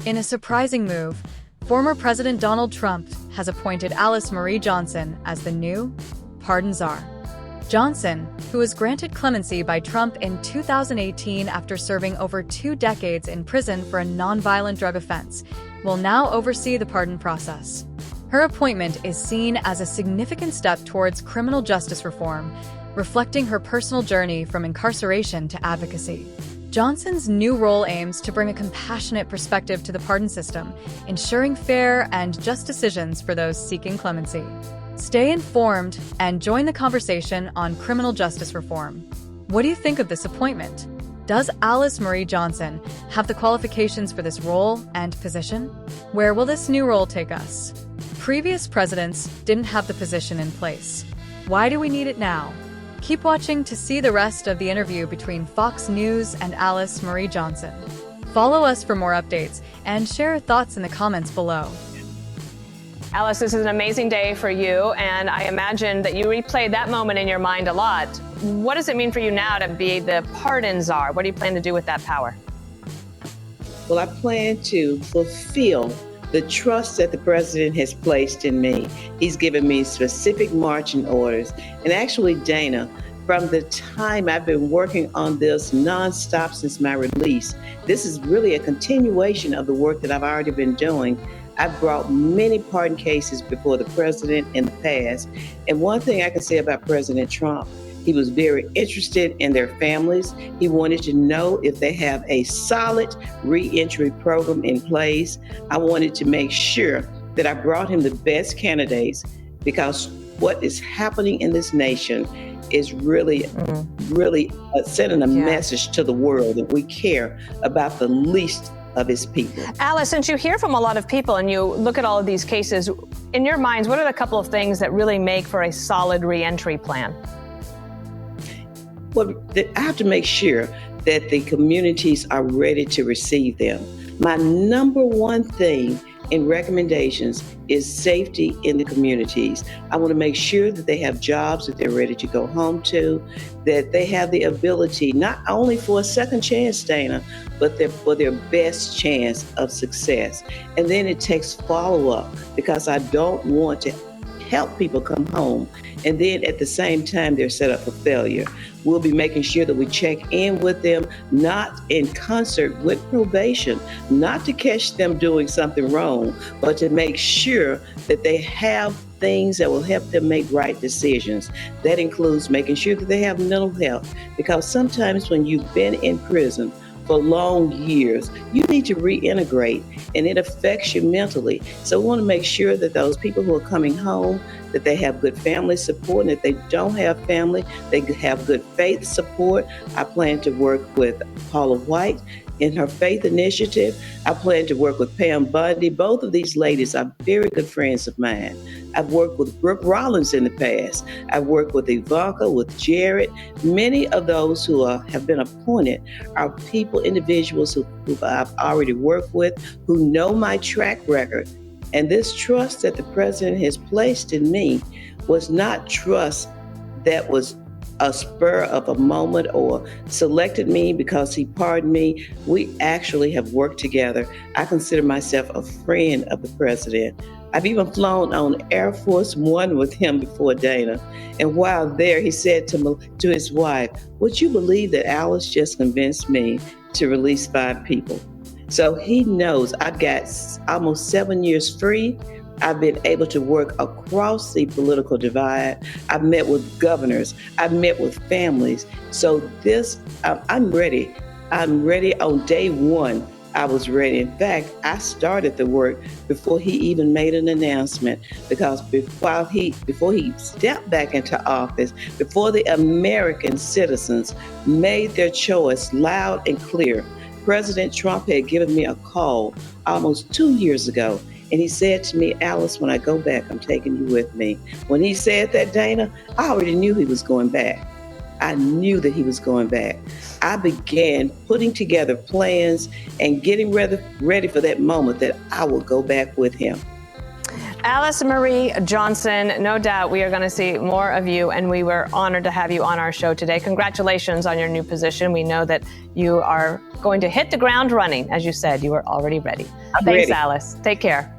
In a surprising move, former President Donald Trump has appointed Alice Marie Johnson as the new pardon czar. Johnson, who was granted clemency by Trump in 2018 after serving over 2 decades in prison for a nonviolent drug offense, will now oversee the pardon process. Her appointment is seen as a significant step towards criminal justice reform, reflecting her personal journey from incarceration to advocacy. Johnson's new role aims to bring a compassionate perspective to the pardon system, ensuring fair and just decisions for those seeking clemency. Stay informed and join the conversation on criminal justice reform. What do you think of this appointment? Does Alice Marie Johnson have the qualifications for this role and position? Where will this new role take us? Previous presidents didn't have the position in place. Why do we need it now? Keep watching to see the rest of the interview between Fox News and Alice Marie Johnson. Follow us for more updates and share your thoughts in the comments below. Alice, this is an amazing day for you, and I imagine that you replayed that moment in your mind a lot. What does it mean for you now to be the pardon czar? What do you plan to do with that power? Well, I plan to fulfill the trust that the president has placed in me. He's given me specific marching orders. And actually, Dana, from the time I've been working on this nonstop since my release, this is really a continuation of the work that I've already been doing. I've brought many pardon cases before the president in the past. And one thing I can say about President Trump, he was very interested in their families. He wanted to know if they have a solid reentry program in place. I wanted to make sure that I brought him the best candidates, because what is happening in this nation is really sending a message to the world that we care about the least of his people. Alice, since you hear from a lot of people and you look at all of these cases, in your minds, what are the couple of things that really make for a solid reentry plan? Well, I have to make sure that the communities are ready to receive them. My number one thing in recommendations is safety in the communities. I want to make sure that they have jobs that they're ready to go home to, that they have the ability not only for a second chance, Dana, but for their best chance of success. And then it takes follow-up, because I don't want to help people come home and then at the same time they're set up for failure. We'll be making sure that we check in with them, not in concert with probation, not to catch them doing something wrong, but to make sure that they have things that will help them make right decisions. That includes making sure that they have mental health, because sometimes when you've been in prison for long years, you need to reintegrate, and it affects you mentally. So we want to make sure that those people who are coming home, that they have good family support, and if they don't have family, they have good faith support. I plan to work with Paula White in her faith initiative. I plan to work with Pam Bundy. Both of these ladies are very good friends of mine. I've worked with Brooke Rollins in the past. I've worked with Ivanka, with Jared. Many of those who have been appointed are people, individuals who I've already worked with, who know my track record. And this trust that the president has placed in me was not trust that was a spur of a moment or selected me because he pardoned me. We actually have worked together. I consider myself a friend of the president. I've even flown on Air Force One with him before, Dana. And while there, he said to his wife, "Would you believe that Alice just convinced me to release 5 people?" So he knows I've got almost 7 years free. I've been able to work across the political divide. I've met with governors. I've met with families. So I'm ready. I'm ready on day one. I was ready. In fact, I started the work before he even made an announcement, because before he stepped back into office, before the American citizens made their choice loud and clear, President Trump had given me a call almost 2 years ago. And he said to me, "Alice, when I go back, I'm taking you with me." When he said that, Dana, I already knew he was going back. I knew that he was going back. I began putting together plans and getting ready for that moment that I would go back with him. Alice Marie Johnson, no doubt we are going to see more of you, and we were honored to have you on our show today. Congratulations on your new position. We know that you are going to hit the ground running. As you said, you were already ready. I'm Thanks, ready. Alice. Take care.